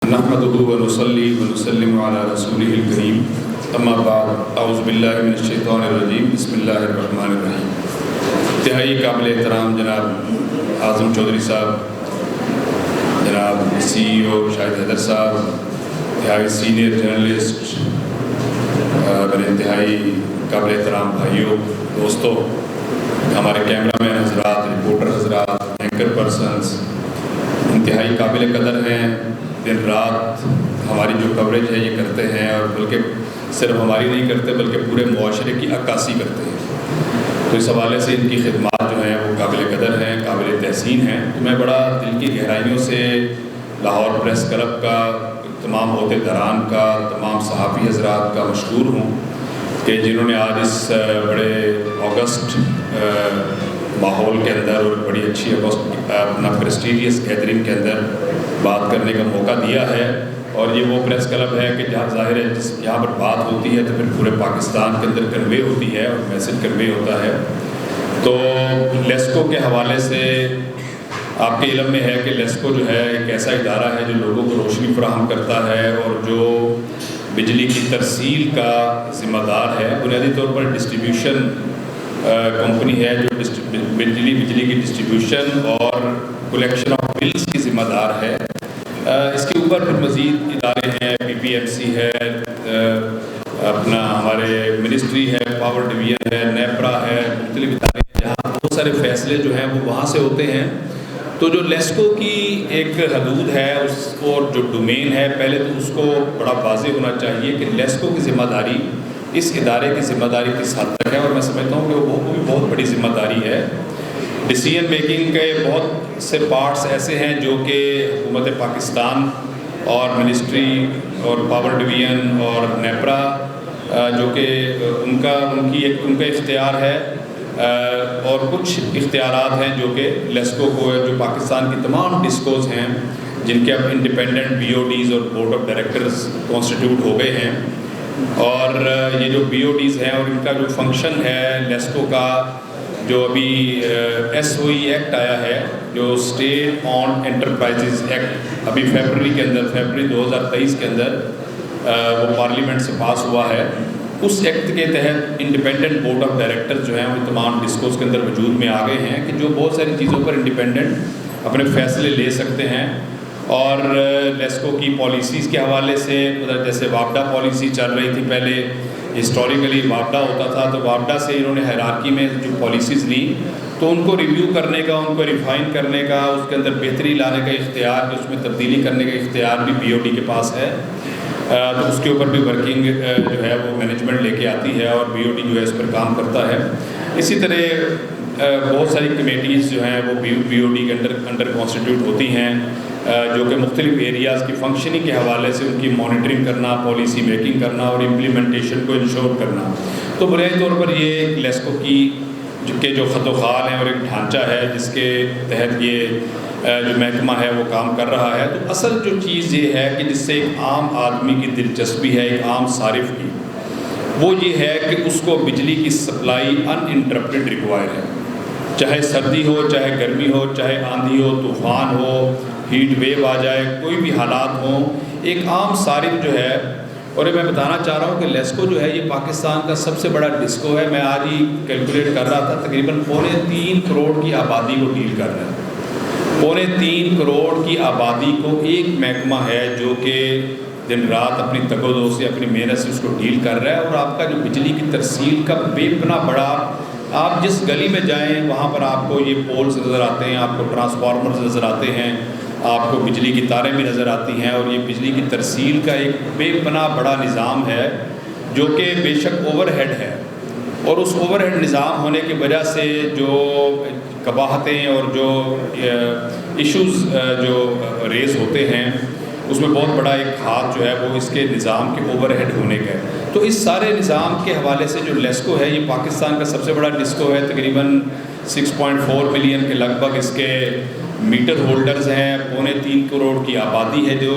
نحمده ونصلي ونسلم على رسوله الكريم اما بعد اعوذ باللہ من الشیطان الرجیم بسم اللہ الرحمن الرحیم۔ انتہائی قابل احترام جناب اعظم چودھری صاحب، جناب سی ای او شاہد حیدر صاحب، انتہائی سینئر جرنلسٹ، میرے انتہائی قابل احترام بھائیوں، دوستوں، ہمارے کیمرہ مین حضرات، رپورٹر حضرات، اینکر پرسنز انتہائی قابل قدر ہیں، دن رات ہماری جو کوریج ہے یہ کرتے ہیں، اور بلکہ صرف ہماری نہیں کرتے بلکہ پورے معاشرے کی عکاسی کرتے ہیں۔ تو اس حوالے سے ان کی خدمات جو ہیں وہ قابل قدر ہیں، قابل تحسین ہیں۔ تو میں بڑا دل کی گہرائیوں سے لاہور پریس کلب کا، تمام عہدیداران کا، تمام صحافی حضرات کا مشکور ہوں کہ جنہوں نے آج اس بڑے آگسٹ ماحول کے اندر اور بڑی اچھی اپنا پریسٹیجیس گیدرنگ کے اندر بات کرنے کا موقع دیا ہے۔ اور یہ وہ پریس کلب ہے کہ جہاں ظاہر ہے یہاں پر بات ہوتی ہے تو پھر پورے پاکستان کے اندر کنوے ہوتی ہے اور میسج کنوے ہوتا ہے۔ تو لیسکو کے حوالے سے آپ کے علم میں ہے کہ لیسکو جو ہے ایک ایسا ادارہ ہے جو لوگوں کو روشنی فراہم کرتا ہے اور جو بجلی کی ترسیل کا ذمہ دار ہے۔ بنیادی طور پر ڈسٹریبیوشن کمپنی ہے جو بجلی کی ڈسٹریبیوشن اور کلیکشن آف بلز کی ذمہ دار ہے۔ اس کے اوپر پھر مزید ادارے ہیں، پی پی ایم سی ہے، اپنا ہمارے منسٹری ہے، پاور ڈویژن ہے، نیپرا ہے، مختلف ادارے ہیں جہاں بہت سارے فیصلے جو ہیں وہ وہاں سے ہوتے ہیں۔ تو جو لیسکو کی ایک حدود ہے اس اور جو ڈومین ہے، پہلے تو اس کو بڑا واضح ہونا چاہیے کہ لیسکو کی ذمہ داری اس ادارے کی ذمہ داری کس حد تک ہے، اور میں سمجھتا ہوں کہ وہ بھی بہت بڑی ذمہ داری ہے۔ ڈیسیژن میکنگ کے بہت سے پارٹس ایسے ہیں جو کہ حکومت پاکستان اور منسٹری اور پاور ڈویژن اور نیپرا جو کہ ان کا اختیار ہے، اور کچھ اختیارات ہیں جو کہ لیسکو کو جو پاکستان کی تمام ڈسکوز ہیں جن کے اب انڈیپینڈنٹ بی او ڈیز اور بورڈ آف ڈائریکٹرز کانسٹیٹیوٹ ہو گئے ہیں، اور یہ جو بی او ڈیز ہیں اور ان کا جو فنکشن ہے لیسکو کا، جو ابھی ایس او ای ایکٹ آیا ہے، جو اسٹیٹ آن انٹرپرائزز ایکٹ ابھی فیبرری 2023 کے اندر وہ پارلیمنٹ سے پاس ہوا ہے، اس ایکٹ کے تحت انڈیپینڈنٹ بورڈ آف ڈائریکٹر جو ہیں وہ تمام ڈسکوز کے اندر وجود میں آ گئے ہیں کہ جو بہت ساری چیزوں پر انڈیپینڈنٹ اپنے فیصلے لے سکتے ہیں۔ اور لیسکو کی پالیسیز کے حوالے سے جیسے وابڈا پالیسی چل رہی تھی، پہلے ہسٹوریکلی وابڈا ہوتا تھا، تو وابڈا سے انہوں نے ہیرارکی میں جو پالیسیز لی تو ان کو ریویو کرنے کا، ان کو ریفائن کرنے کا، اس کے اندر بہتری لانے کا اختیار، اس میں تبدیلی کرنے کا اختیار بھی بی او ڈی کے پاس ہے۔ تو اس کے اوپر بھی ورکنگ جو ہے وہ مینجمنٹ لے کے آتی ہے اور بی او ڈی جو ہے اس پر کام کرتا ہے۔ اسی طرح بہت ساری کمیٹیز جو ہیں وہ بی او ڈی کے انڈر کانسٹیٹیوٹ ہوتی ہیں جو کہ مختلف ایریاز کی فنکشننگ کے حوالے سے ان کی مانیٹرنگ کرنا، پالیسی میکنگ کرنا اور امپلیمنٹیشن کو انشور کرنا۔ تو بنیادی طور پر یہ ایک لیسکو کی جو خط و خال ہیں اور ایک ڈھانچہ ہے جس کے تحت یہ جو محکمہ ہے وہ کام کر رہا ہے۔ تو اصل جو چیز یہ ہے کہ جس سے ایک عام آدمی کی دلچسپی ہے، ایک عام صارف کی، وہ یہ ہے کہ اس کو بجلی کی سپلائی ان انٹرپٹڈ ریکوائر ہے، چاہے سردی ہو، چاہے گرمی ہو، چاہے آندھی ہو، طوفان ہو، ہیٹ ویو آ جائے، کوئی بھی حالات ہوں، ایک عام صارف جو ہے۔ اور یہ میں بتانا چاہ رہا ہوں کہ لیسکو جو ہے یہ پاکستان کا سب سے بڑا ڈسکو ہے۔ میں آج ہی کیلکولیٹ کر رہا تھا، تقریباً 3.25 کروڑ کی آبادی کو ڈیل کر رہا ہے۔ 3.25 کروڑ کی آبادی کو ایک محکمہ ہے جو کہ دن رات اپنی تگ و دو سے، اپنی محنت سے اس کو ڈیل کر رہا ہے۔ اور آپ کا جو بجلی کی ترسیل کا بے پناہ بڑا، آپ جس گلی میں جائیں وہاں پر آپ کو یہ پولز نظر آتے ہیں، آپ کو ٹرانسفارمرز نظر آتے ہیں، آپ کو بجلی کی تاریں بھی نظر آتی ہیں، اور یہ بجلی کی ترسیل کا ایک بے پناہ بڑا نظام ہے جو کہ بے شک اوور ہیڈ ہے، اور اس اوور ہیڈ نظام ہونے کی وجہ سے جو قباحتیں اور جو ایشوز جو ریز ہوتے ہیں اس میں بہت بڑا ایک ہاتھ جو ہے وہ اس کے نظام کے اوور ہیڈ ہونے کا ہے۔ تو اس سارے نظام کے حوالے سے جو لیسکو ہے یہ پاکستان کا سب سے بڑا ڈسکو ہے، تقریباً 6.4 ملین کے لگ بھگ اس کے میٹر ہولڈرز ہیں، 3.25 کروڑ کی آبادی ہے جو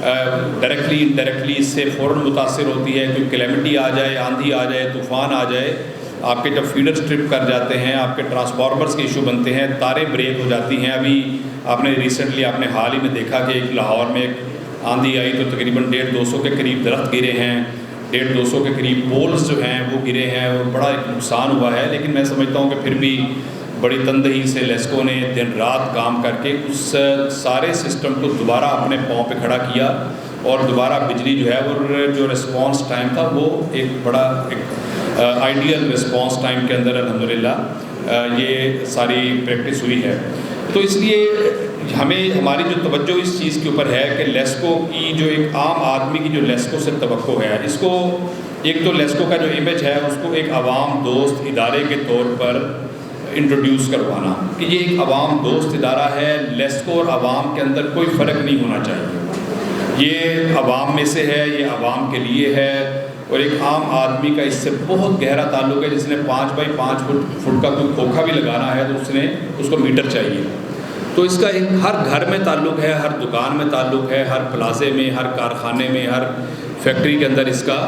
ڈائریکٹلی انڈائریکٹلی اس سے فوراً متاثر ہوتی ہے۔ کوئی کلیمٹی آ جائے، آندھی آ جائے، طوفان آ جائے، آپ کے جب فیڈر سٹرپ کر جاتے ہیں، آپ کے ٹرانسفارمرز کے ایشو بنتے ہیں، تاریں بریک ہو جاتی ہیں۔ ابھی آپ نے ریسنٹلی آپ نے حال ہی میں دیکھا کہ ایک لاہور میں ایک آندھی آئی تو تقریباً 150-200 کے قریب درخت گرے ہیں، 150-200 کے قریب پولز جو ہیں وہ گرے ہیں اور بڑا ایک نقصان ہوا ہے. لیکن میں سمجھتا ہوں کہ پھر بھی بڑی تندہی سے لیسکو نے دن رات کام کر کے اس سارے سسٹم کو دوبارہ اپنے پاؤں پہ کھڑا کیا اور دوبارہ بجلی جو ہے وہ جو رسپانس ٹائم تھا وہ ایک بڑا ایک آئیڈیل رسپانس ٹائم کے اندر الحمدللہ یہ ساری پریکٹس ہوئی ہے. تو اس لیے ہماری جو توجہ اس چیز کے اوپر ہے کہ لیسکو کی جو ایک عام آدمی کی جو لیسکو سے توقع ہے، اس کو ایک تو لیسکو کا جو امیج ہے اس کو ایک عوام دوست ادارے کے طور پر انٹروڈیوس کروانا کہ یہ ایک عوام دوست ادارہ ہے. لیسکو اور عوام کے اندر کوئی فرق نہیں ہونا چاہیے، یہ عوام میں سے ہے، یہ عوام کے لیے ہے اور ایک عام آدمی کا اس سے بہت گہرا تعلق ہے. جس نے 5x5 فٹ کا کوئی کھوکھا بھی لگانا ہے تو اس کو میٹر چاہیے. تو اس کا ایک ہر گھر میں تعلق ہے، ہر دکان میں تعلق ہے، ہر پلازے میں، ہر کارخانے میں، ہر فیکٹری کے اندر اس کا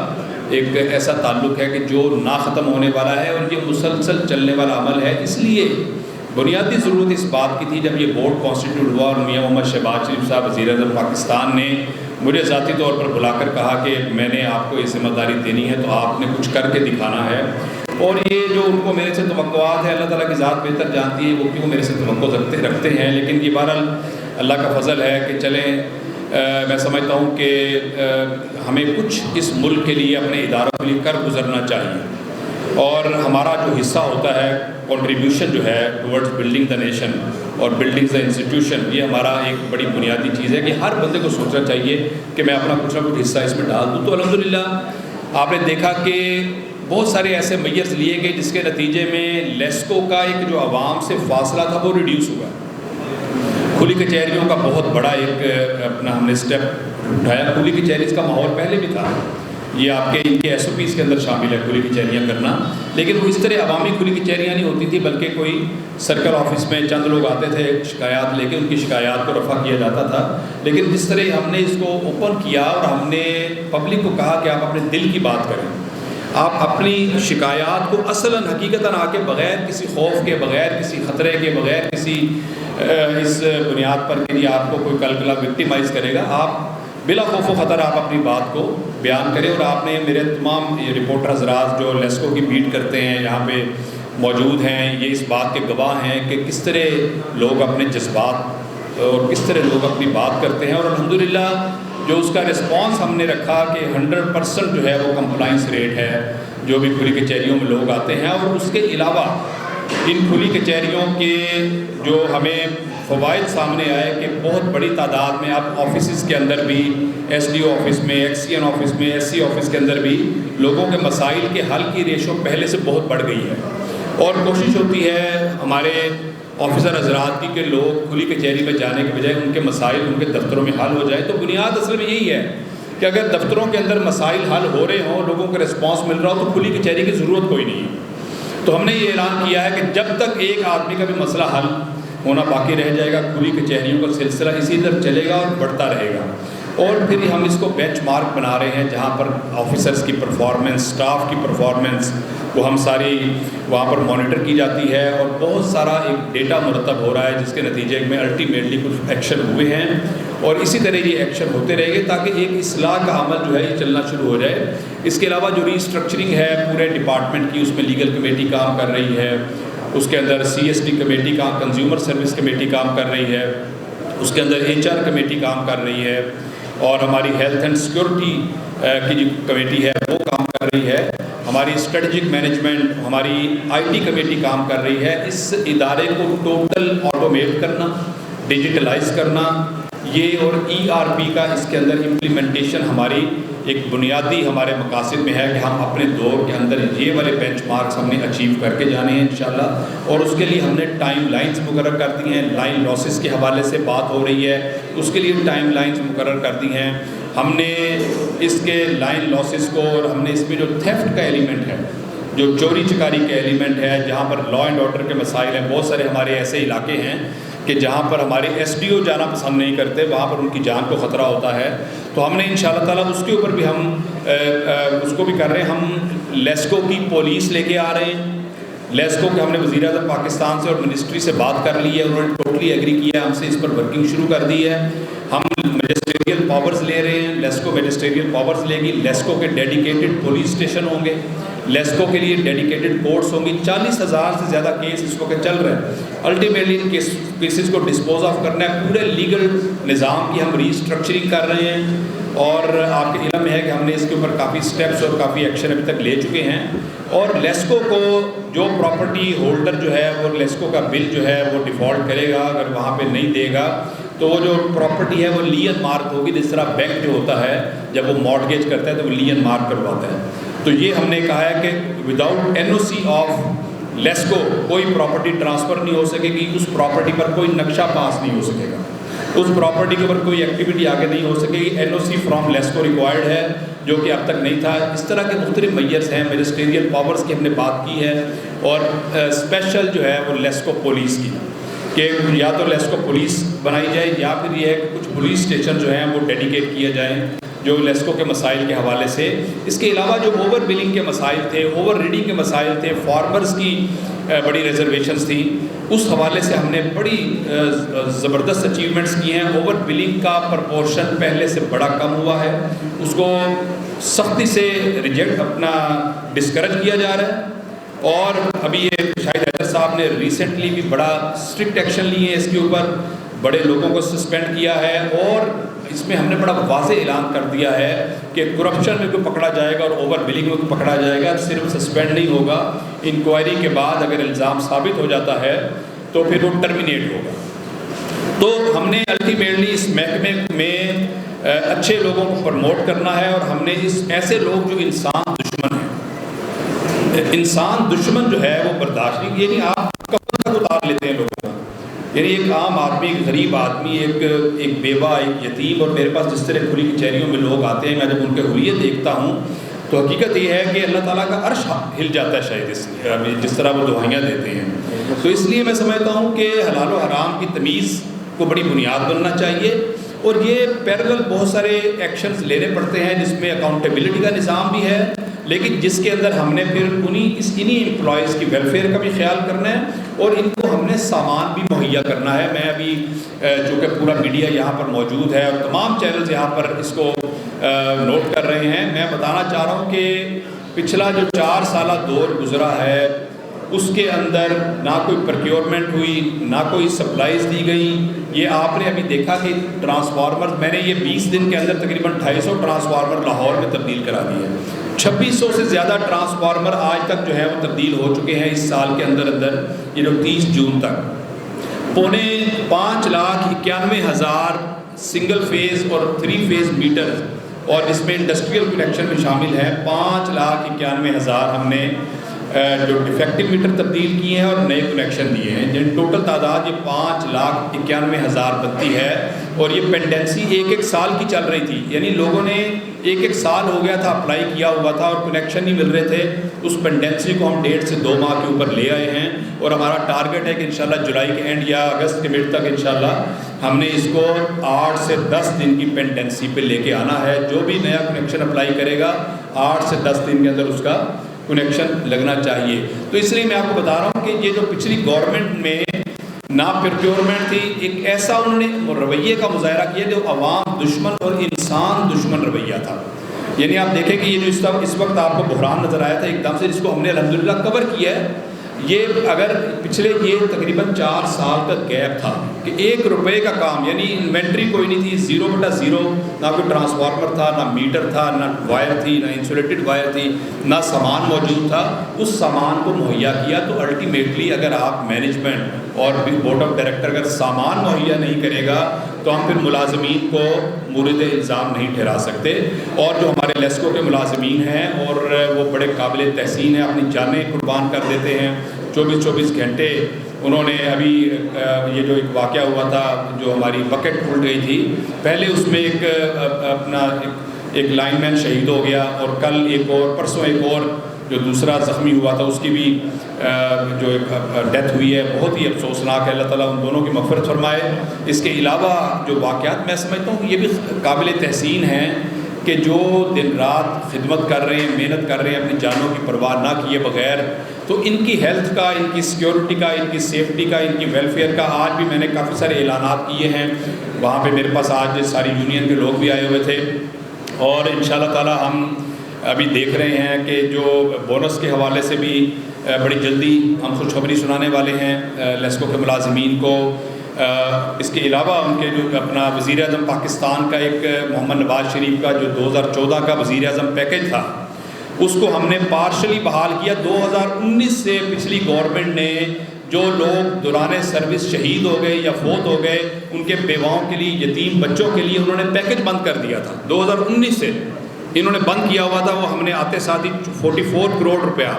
ایک ایسا تعلق ہے کہ جو نہ ختم ہونے والا ہے اور یہ مسلسل چلنے والا عمل ہے. اس لیے بنیادی ضرورت اس بات کی تھی جب یہ بورڈ کانسٹیٹیوٹ ہوا اور میاں محمد شہباز شریف صاحب وزیر اعظم پاکستان نے مجھے ذاتی طور پر بلا کر کہا کہ میں نے آپ کو یہ ذمہ داری دینی ہے تو آپ نے کچھ کر کے دکھانا ہے. اور یہ جو ان کو میرے سے توقعات ہے، اللہ تعالیٰ کی ذات بہتر جانتی ہے وہ کیوں میرے سے توقع رکھتے ہیں. لیکن یہ بہرحال اللہ کا فضل ہے کہ چلیں میں سمجھتا ہوں کہ ہمیں کچھ اس ملک کے لیے اپنے اداروں کے لیے کر گزرنا چاہیے اور ہمارا جو حصہ ہوتا ہے کنٹریبیوشن جو ہے ٹورڈز بلڈنگ دا نیشن اور بلڈنگ دا انسٹیٹیوشن، یہ ہمارا ایک بڑی بنیادی چیز ہے کہ ہر بندے کو سوچنا چاہیے کہ میں اپنا کچھ نہ کچھ حصہ اس میں ڈال دوں. تو الحمدللہ آپ نے دیکھا کہ بہت سارے ایسے میئرز لیے گئے جس کے نتیجے میں لیسکو کا ایک جو عوام سے فاصلہ تھا وہ ریڈیوس ہوا. کھلی کچہریوں کا بہت بڑا ایک اپنا ہم نے اسٹیپ اٹھایا. کھلی کچہریز کا ماحول پہلے بھی تھا، یہ آپ کے ان کے ایس او پیز کے اندر شامل ہے کھلی کچہریاں کرنا، لیکن وہ اس طرح عوامی کھلی کچہریاں نہیں ہوتی تھی بلکہ کوئی سرکل آفس میں چند لوگ آتے تھے شکایات لے کے، ان کی شکایات کو رفع کیا جاتا تھا. لیکن جس طرح ہم نے اس کو اوپن کیا اور ہم نے پبلک کو کہا کہ آپ اپنے دل کی بات کریں، آپ اپنی شکایات کو اصلاً حقیقتاً آ کے بغیر کسی خوف کے، بغیر کسی خطرے کے، بغیر کسی اس بنیاد پر کہ آپ کو کوئی کل وکٹیمائز کرے گا، آپ بلا خوف و خطر آپ اپنی بات کو بیان کریں. اور آپ نے میرے تمام رپورٹر حضرات جو لیسکو کی بیٹ کرتے ہیں یہاں پہ موجود ہیں، یہ اس بات کے گواہ ہیں کہ کس طرح لوگ اپنے جذبات اور کس طرح لوگ اپنی بات کرتے ہیں. اور الحمدللہ جو اس کا رسپانس ہم نے رکھا کہ 100% جو ہے وہ کمپلائنس ریٹ ہے جو بھی کھلی کچہریوں میں لوگ آتے ہیں. اور اس کے علاوہ ان کھلی کچہریوں کے جو ہمیں فوائد سامنے آئے کہ بہت بڑی تعداد میں اب آفیسز کے اندر بھی، ایس ڈی او آفس میں، ایکس سی این آفس میں، ایس سی آفس کے اندر بھی لوگوں کے مسائل کے حل کی ریشو پہلے سے بہت بڑھ گئی ہے. اور کوشش ہوتی ہے ہمارے آفیسر حضرات کی کہ لوگ کھلی کچہری میں جانے کے بجائے ان کے مسائل ان کے دفتروں میں حل ہو جائے. تو بنیاد اصل میں یہی ہے کہ اگر دفتروں کے اندر مسائل حل ہو رہے ہوں، لوگوں کو رسپانس مل رہا ہو تو کھلی کچہری کی ضرورت کوئی نہیں ہے. تو ہم نے یہ اعلان کیا ہے کہ جب تک ایک آدمی کا بھی مسئلہ حل ہونا باقی رہ جائے گا، کھلی کچہریوں کا سلسلہ اسی طرح چلے گا اور بڑھتا رہے گا. اور پھر ہم اس کو بینچ مارک بنا رہے ہیں جہاں پر آفیسرز کی پرفارمنس، سٹاف کی پرفارمنس وہ ہم ساری وہاں پر مانیٹر کی جاتی ہے اور بہت سارا ایک ڈیٹا مرتب ہو رہا ہے جس کے نتیجے میں الٹیمیٹلی کچھ ایکشن ہوئے ہیں اور اسی طرح یہ ایکشن ہوتے رہے گے تاکہ ایک اصلاح کا عمل جو ہے یہ چلنا شروع ہو جائے. اس کے علاوہ جو ریسٹرکچرنگ ہے پورے ڈپارٹمنٹ کی، اس میں لیگل کمیٹی کام کر رہی ہے، اس کے اندر سی ایس ڈی کمیٹی کا کنزیومر سروس کمیٹی کام کر رہی ہے، اس کے اندر ایچ آر کمیٹی کام کر رہی ہے اور ہماری ہیلتھ اینڈ سیکورٹی کی جو کمیٹی ہے وہ کام کر رہی ہے، ہماری اسٹریٹجک مینجمنٹ، ہماری آئی ٹی کمیٹی کام کر رہی ہے. اس ادارے کو ٹوٹل آٹومیٹ کرنا، ڈیجیٹلائز کرنا یہ اور ای آر پی کا اس کے اندر امپلیمنٹیشن ہماری ایک بنیادی ہمارے مقاصد میں ہے کہ ہم اپنے دور کے اندر یہ والے بینچ مارکس ہم نے اچیو کر کے جانے ہیں انشاءاللہ. اور اس کے لیے ہم نے ٹائم لائنز مقرر کر دی ہیں. لائن لاسز کے حوالے سے بات ہو رہی ہے، اس کے لیے ٹائم لائنز مقرر کر دی ہیں. ہم نے اس کے لائن لاسز کو اور ہم نے اس میں جو تھیفٹ کا ایلیمنٹ ہے، جو چوری چکاری کا ایلیمنٹ ہے، جہاں پر لا اینڈ آرڈر کے مسائل ہیں، بہت سارے ہمارے ایسے علاقے ہیں کہ جہاں پر ہمارے ایس ڈی او جانا پسند نہیں کرتے، وہاں پر ان کی جان کو خطرہ ہوتا ہے. تو ہم نے انشاءاللہ تعالیٰ اس کے اوپر بھی ہم اس کو بھی کر رہے ہیں. ہم لیسکو کی پولیس لے کے آ رہے ہیں. لیسکو کے ہم نے وزیر اعظم پاکستان سے اور منسٹری سے بات کر لی ہے، انہوں نے ٹوٹلی ایگری کیا ہے، ہم سے اس پر ورکنگ شروع کر دی ہے. ہم میجسٹریل پاورز لے رہے ہیں، لیسکو میجسٹریل پاورز لے گی، لیسکو کے ڈیڈیکیٹڈ پولیس اسٹیشن ہوں گے، لیسکو کے لیے ڈیڈیکیٹڈ کورٹس ہوں گی، 40,000 سے زیادہ کیس اس کو چل رہے ہیں۔ الٹیمیٹلی ان کیسز کو ڈسپوز آف کرنا ہے، پورے لیگل نظام کی ہم ری اسٹرکچرنگ کر رہے ہیں، اور آپ کے علم میں ہے کہ ہم نے اس کے اوپر کافی سٹیپس اور کافی ایکشن ابھی تک لے چکے ہیں۔ اور لیسکو کو جو پراپرٹی ہولڈر جو ہے وہ لیسکو کا بل جو ہے وہ ڈیفالٹ کرے گا، اگر وہاں پہ نہیں دے گا تو وہ جو پراپرٹی ہے وہ لین مارک ہوگی، جس طرح بینک جو ہوتا ہے جب وہ مارٹگیج کرتا ہے تو وہ لین مارک کرواتا ہے۔ تو یہ ہم نے کہا ہے کہ وداؤٹ NOC آف لیسکو کوئی پراپرٹی ٹرانسفر نہیں ہو سکے گی، اس پراپرٹی پر کوئی نقشہ پاس نہیں ہو سکے گا، اس پراپرٹی کے اوپر کوئی ایکٹیویٹی آگے نہیں ہو سکے گی۔ NOC فرام لیسکو ریکوائرڈ ہے، جو کہ اب تک نہیں تھا۔ اس طرح کے مختلف میئرز ہیں، میجسٹریل پاورز کی ہم نے بات کی ہے، اور اسپیشل جو ہے وہ لیسکو پولیس کی، کہ یا تو لیسکو پولیس بنائی جائے، یا پھر یہ ہے کہ کچھ پولیس اسٹیشن جو ہیں وہ ڈیڈیکیٹ کیے جائیں جو لیسکو کے مسائل کے حوالے سے۔ اس کے علاوہ جو اوور بلنگ کے مسائل تھے، اوور ریڈنگ کے مسائل تھے، فارمرز کی بڑی ریزرویشنز تھیں، اس حوالے سے ہم نے بڑی زبردست اچیومنٹس کی ہیں۔ اوور بلنگ کا پرپورشن پہلے سے بڑا کم ہوا ہے، اس کو سختی سے ریجیکٹ اپنا ڈسکریج کیا جا رہا ہے، اور ابھی یہ شاہد حیدر صاحب نے ریسنٹلی بھی بڑا اسٹرکٹ ایکشن لیے ہیں اس کے اوپر، بڑے لوگوں کو سسپینڈ کیا ہے، اور اس میں ہم نے بڑا واضح اعلان کر دیا ہے کہ کرپشن میں کوئی پکڑا جائے گا اور اوور بلنگ میں کوئی پکڑا جائے گا صرف سسپینڈ نہیں ہوگا، انکوائری کے بعد اگر الزام ثابت ہو جاتا ہے تو پھر وہ ٹرمینیٹ ہوگا۔ تو ہم نے الٹیمیٹلی اس محکمے میں اچھے لوگوں کو پروموٹ کرنا ہے، اور ہم نے ایسے لوگ جو انسان دشمن ہیں، انسان دشمن جو ہے وہ برداشت نہیں، یعنی آپ کفن تک اتار لیتے ہیں لوگوں کا، یعنی ایک عام آدمی، ایک غریب آدمی، ایک بیوہ، ایک یتیم، اور میرے پاس جس طرح کھلی کچہریوں میں لوگ آتے ہیں، میں جب ان کے حلیے دیکھتا ہوں تو حقیقت یہ ہے کہ اللہ تعالیٰ کا عرش ہل جاتا ہے شاید جس طرح وہ دعائیاں دیتے ہیں۔ تو اس لیے میں سمجھتا ہوں کہ حلال و حرام کی تمیز کو بڑی بنیاد بننا چاہیے، اور یہ پیرلل بہت سارے ایکشنز لینے پڑتے ہیں جس میں اکاؤنٹیبلٹی کا نظام بھی ہے، لیکن جس کے اندر ہم نے پھر انہی امپلائیز کی ویلفیئر کا بھی خیال کرنا ہے، اور ان کو ہم نے سامان بھی مہیا کرنا ہے۔ میں ابھی چونکہ پورا میڈیا یہاں پر موجود ہے اور تمام چینلز یہاں پر اس کو نوٹ کر رہے ہیں، میں بتانا چاہ رہا ہوں کہ پچھلا جو 4 سالہ دور گزرا ہے اس کے اندر نہ کوئی پروکیورمنٹ ہوئی، نہ کوئی سپلائیز دی گئی۔ یہ آپ نے ابھی دیکھا کہ ٹرانسفارمر، میں نے یہ 20 دن کے اندر تقریباً 250 ٹرانسفارمر لاہور میں تبدیل کرا دیے ہیں، 2600 سے زیادہ ٹرانسفارمر آج تک جو ہے وہ تبدیل ہو چکے ہیں اس سال کے اندر یہ جو 30 جون تک۔ 5,91,000 سنگل فیز اور 3 فیز میٹر، اور اس میں انڈسٹریل کنیکشن بھی شامل ہے۔ 5,91,000 ہم نے جو ڈیفیکٹو میٹر تبدیل کیے ہیں اور نئے کنیکشن دیے ہیں، جن ٹوٹل تعداد یہ 5,91,000 بنتی ہے، اور یہ پینڈنسی 1 سال کی چل رہی تھی، یعنی لوگوں نے 1 سال ہو گیا تھا اپلائی کیا ہوا تھا اور کنیکشن نہیں مل رہے تھے۔ اس پینڈنسی کو ہم 1.5 سے 2 ماہ کے اوپر لے آئے ہیں، اور ہمارا ٹارگٹ ہے کہ انشاءاللہ جولائی کے اینڈ یا اگست کے مڈ تک انشاءاللہ ہم نے اس کو 8 سے 10 دن کی پینڈنسی پہ لے کے آنا ہے۔ جو بھی نیا کنیکشن اپلائی کرے گا 8 سے 10 دن کے اندر اس کا کنیکشن لگنا چاہیے۔ تو اس لیے میں آپ کو بتا رہا ہوں کہ یہ جو پچھلی گورنمنٹ میں نا پروکیورمنٹ تھی، ایک ایسا انہوں نے رویے کا مظاہرہ کیا جو عوام دشمن اور انسان دشمن رویہ تھا۔ یعنی آپ دیکھیں کہ یہ جو اس وقت آپ کو بحران نظر آیا تھا ایک دم سے، جس کو ہم نے الحمدللہ کور کیا ہے، یہ اگر پچھلے یہ تقریباً 4 سال کا گیپ تھا کہ 1 روپے کا کام، یعنی انوینٹری کوئی نہیں تھی، 0/0، نہ کوئی ٹرانسفارمر تھا، نہ میٹر تھا، نہ وائر تھی، نہ انسولیٹڈ وائر تھی، نہ سامان موجود تھا، اس سامان کو مہیا کیا۔ تو الٹیمیٹلی اگر آپ مینجمنٹ اور بورڈ آف ڈائریکٹر اگر سامان مہیا نہیں کرے گا تو ہم پھر ملازمین کو مورد الزام نہیں ٹھہرا سکتے۔ اور جو ہمارے لیسکو کے ملازمین ہیں اور وہ بڑے قابل تحسین ہیں، اپنی جانیں قربان کر دیتے ہیں، 24 گھنٹے انہوں نے ابھی یہ جو ایک واقعہ ہوا تھا جو ہماری بکٹ کھل گئی تھی، پہلے اس میں ایک لائن مین شہید ہو گیا، اور کل ایک اور، پرسوں ایک اور جو دوسرا زخمی ہوا تھا اس کی بھی جو ڈیتھ ہوئی ہے، بہت ہی افسوسناک ہے۔ اللہ تعالیٰ ان دونوں کی مغفرت فرمائے۔ اس کے علاوہ جو واقعات میں سمجھتا ہوں کہ یہ بھی قابل تحسین ہیں کہ جو دن رات خدمت کر رہے ہیں، محنت کر رہے ہیں اپنی جانوں کی پرواہ نہ کیے بغیر، تو ان کی ہیلتھ کا، ان کی سیکیورٹی کا، ان کی سیفٹی کا، ان کی ویلفیئر کا آج بھی میں نے کافی سارے اعلانات کیے ہیں. وہاں پہ میرے پاس آج ساری یونین کے لوگ بھی آئے ہوئے تھے، اور انشاءاللہ تعالی ہم ابھی دیکھ رہے ہیں کہ جو بونس کے حوالے سے بھی بڑی جلدی ہم خوشخبری سنانے والے ہیں لیسکو کے ملازمین کو. اس کے علاوہ ان کے جو اپنا وزیر اعظم پاکستان کا ایک محمد نواز شریف کا جو 2014 کا وزیر اعظم پیکیج تھا، اس کو ہم نے پارشلی بحال کیا. 2019 سے پچھلی گورنمنٹ نے جو لوگ دوران سروس شہید ہو گئے یا فوت ہو گئے، ان کے بیواؤں کے لیے، یتیم بچوں کے لیے انہوں نے پیکیج بند کر دیا تھا. 2019 سے انہوں نے بند کیا ہوا تھا. وہ ہم نے آتے ساتھ ہی 44 کروڑ روپیہ،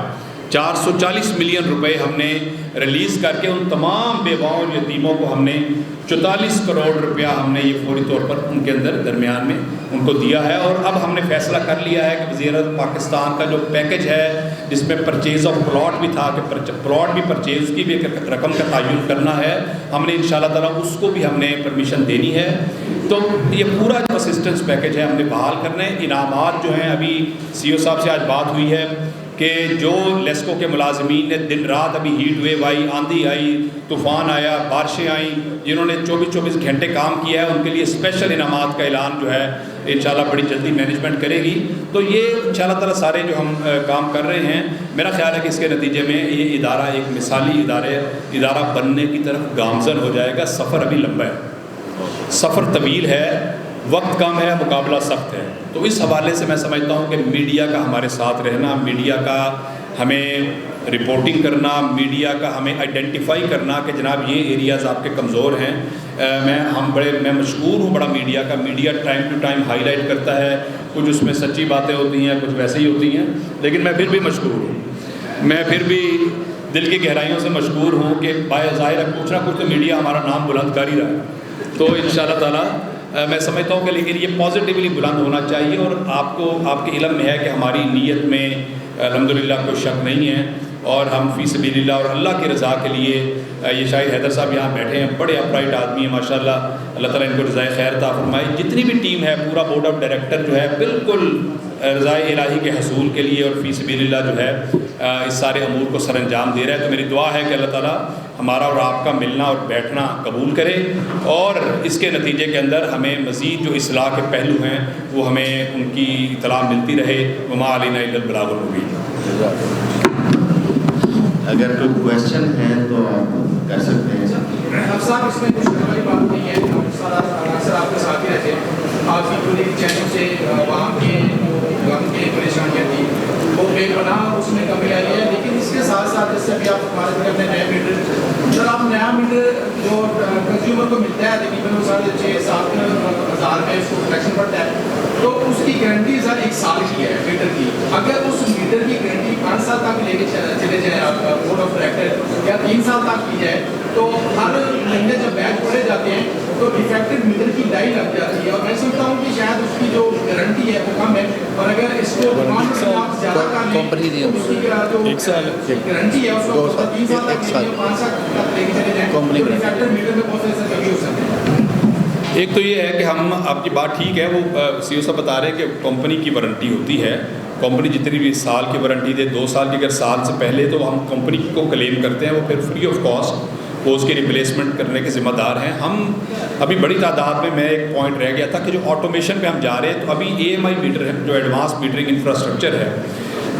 440 ملین روپے ہم نے ریلیز کر کے ان تمام بیواؤں اور یتیموں کو ہم نے 44 کروڑ روپیہ ہم نے یہ فوری طور پر ان کے اندر درمیان میں ان کو دیا ہے. اور اب ہم نے فیصلہ کر لیا ہے کہ وزیر اعظم پاکستان کا جو پیکیج ہے، جس میں پرچیز آف پلاٹ بھی تھا کہ پلاٹ بھی پرچیز کی بھی ایک رقم کا تعین کرنا ہے، ہم نے انشاءاللہ تعالیٰ اس کو بھی ہم نے پرمیشن دینی ہے. تو یہ پورا جو اسسٹنس پیکیج ہے ہم نے بحال کرنا ہے. انعامات جو ہیں، ابھی سی او صاحب سے آج بات ہوئی ہے کہ جو لیسکو کے ملازمین نے دن رات، ابھی ہیٹ ویو آئی، آندھی آئی، طوفان آیا، بارشیں آئیں، جنہوں نے 24 گھنٹے کام کیا ہے، ان کے لیے اسپیشل انعامات کا اعلان جو ہے انشاءاللہ بڑی جلدی مینجمنٹ کرے گی. تو یہ انشاءاللہ تعالیٰ سارے جو ہم کام کر رہے ہیں، میرا خیال ہے کہ اس کے نتیجے میں یہ ادارہ ایک مثالی ادارہ بننے کی طرف گامزن ہو جائے گا. سفر ابھی لمبا ہے، سفر طویل ہے، وقت کم ہے، مقابلہ سخت ہے. تو اس حوالے سے میں سمجھتا ہوں کہ میڈیا کا ہمارے ساتھ رہنا، میڈیا کا ہمیں رپورٹنگ کرنا، میڈیا کا ہمیں آئیڈینٹیفائی کرنا کہ جناب یہ ایریاز آپ کے کمزور ہیں. میں مشکور ہوں بڑا میڈیا کا. Media time to time highlight کرتا ہے، کچھ اس میں سچی باتیں ہوتی ہیں، کچھ ویسے ہی ہوتی ہیں، لیکن میں پھر بھی مشکور ہوں. میں پھر بھی دل کی گہرائیوں سے مشکور ہوں کہ ظاہر ہے کچھ نہ کچھ تو میڈیا ہمارا نام بلند کر ہی رہا ہے. تو انشاءاللہ تعالیٰ میں سمجھتا ہوں کہ لیکن یہ پازیٹیولی بلند ہونا چاہیے. اور آپ کے علم میں ہے کہ ہماری نیت میں الحمدللہ کوئی شک نہیں ہے، اور ہم فی سبیل اللہ اور اللہ کی رضا کے لیے، یہ شاہد حیدر صاحب یہاں بیٹھے ہیں، بڑے اپرائٹ آدمی ہیں ماشاءاللہ، اللہ تعالیٰ ان کو رضائے خیر عطا فرمائے. جتنی بھی ٹیم ہے، پورا بورڈ آف ڈائریکٹر جو ہے، بالکل رضائے الہی کے حصول کے لیے اور فی سبیل اللہ جو ہے اس سارے امور کو سر انجام دے رہا ہے. تو میری دعا ہے کہ اللہ تعالیٰ ہمارا اور آپ کا ملنا اور بیٹھنا قبول کرے، اور اس کے نتیجے کے اندر ہمیں مزید جو اصلاح کے پہلو ہیں وہ ہمیں ان کی اطلاع ملتی رہے. وما علینا الا البلاغ المبین. اگر کوئی کویشچن ہے تو آپ کر سکتے ہیں. صاحب اس میں کچھ ہماری بات نہیں ہے، اکثر آپ کے ساتھ ہی رہتے ہیں. آپ کی پوری چینل سے وہاں کے غم کی پریشانیاں تھیں وہ بے پناہ اس میں کمی آئی ہے. لیکن اس کے ساتھ ساتھ جیسے ابھی آپ ہمارے اپنے نئے میٹر، سر آپ نیا میٹر جو کنزیومر کو ملتا ہے تقریباً 6-7 ہزار میں اس کو کلیکشن پڑتا ہے، تو اس کی گارنٹی سر 1 سال کی ہے میٹر کی. اگر اس میٹر کی گارنٹی 5 سال تک لے کے چلے جائیں آپ بورڈ آف ڈائریکٹر، یا 3 سال تک کی جائے، تو ہر مہینے جب بیچ پڑے جاتے ہیں تو ڈیفیکٹڈ میٹر کی ڈائی لگ جاتی ہے. اور میں سمجھتا ہوں کہ شاید اس کی جو گارنٹی ہے وہ کم ہے، اور اگر اس کو آپ زیادہ کر لیں تو اس کی جو گارنٹی ہے اس کو 3 سال تک 5 سال تک لے کے چلے جائیں، تو ڈیفیکٹڈ میٹر میں بہت سے کمی ہو سکتے ہیں. ایک تو یہ ہے کہ ہم، آپ کی بات ٹھیک ہے، وہ سی او صاحب بتا رہے ہیں کہ کمپنی کی وارنٹی ہوتی ہے. کمپنی جتنی بھی سال کی وارنٹی دے، 2 سال کی، اگر سال سے پہلے تو ہم کمپنی کو کلیم کرتے ہیں، وہ پھر فری آف کاسٹ وہ اس کی ریپلیسمنٹ کرنے کے ذمہ دار ہیں. ہم ابھی بڑی تعداد میں ایک پوائنٹ رہ گیا تھا کہ جو آٹومیشن پہ ہم جا رہے ہیں، تو ابھی AMI میٹر ہے، جو ایڈوانس میٹرنگ انفراسٹرکچر ہے،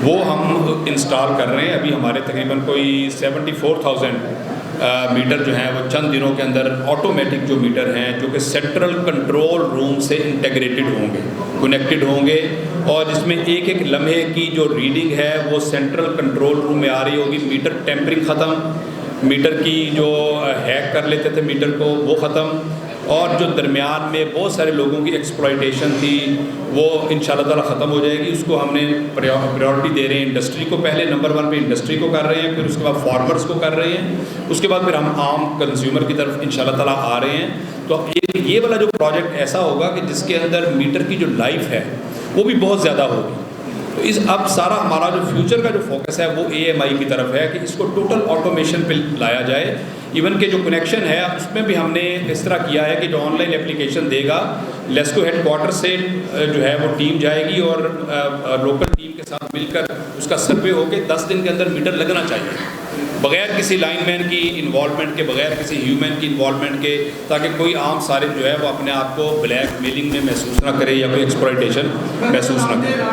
وہ ہم انسٹال کر رہے ہیں. ابھی ہمارے تقریباً کوئی 74,000 میٹر جو ہیں وہ چند دنوں کے اندر آٹومیٹک جو میٹر ہیں، جو کہ سینٹرل کنٹرول روم سے انٹیگریٹڈ ہوں گے، کنیکٹڈ ہوں گے، اور جس میں ایک ایک لمحے کی جو ریڈنگ ہے وہ سینٹرل کنٹرول روم میں آ رہی ہوگی. میٹر ٹیمپرنگ ختم، میٹر کی جو ہیک کر لیتے تھے میٹر کو وہ ختم، اور جو درمیان میں بہت سارے لوگوں کی ایکسپلائٹیشن تھی وہ انشاءاللہ تعالیٰ ختم ہو جائے گی. اس کو ہم نے پریورٹی دے رہے ہیں انڈسٹری کو، پہلے نمبر 1 پہ انڈسٹری کو کر رہے ہیں، پھر اس کے بعد فارمرز کو کر رہے ہیں، اس کے بعد پھر ہم عام کنزیومر کی طرف انشاءاللہ تعالیٰ آ رہے ہیں. تو یہ والا جو پروجیکٹ ایسا ہوگا کہ جس کے اندر میٹر کی جو لائف ہے وہ بھی بہت زیادہ ہوگی. تو اب سارا ہمارا جو فیوچر کا جو فوکس ہے وہ AMI کی طرف ہے کہ اس کو ٹوٹل آٹومیشن پہ لایا جائے. ایون کہ جو کنیکشن ہے اس میں بھی ہم نے اس طرح کیا ہے کہ جو آن لائن اپلیکیشن دے گا لیسکو ہیڈ کوارٹر سے جو ہے وہ ٹیم جائے گی اور لوکل ٹیم کے ساتھ مل کر اس کا سروے ہو کے 10 دن کے اندر میٹر لگنا چاہیے بغیر کسی لائن مین کی انوالومنٹ کے, بغیر کسی ہیومن کی انوالومنٹ کے, تاکہ کوئی عام صارف جو ہے وہ اپنے آپ کو بلیک میلنگ میں محسوس نہ کرے یا کوئی ایکسپلائٹیشن محسوس نہ کرے.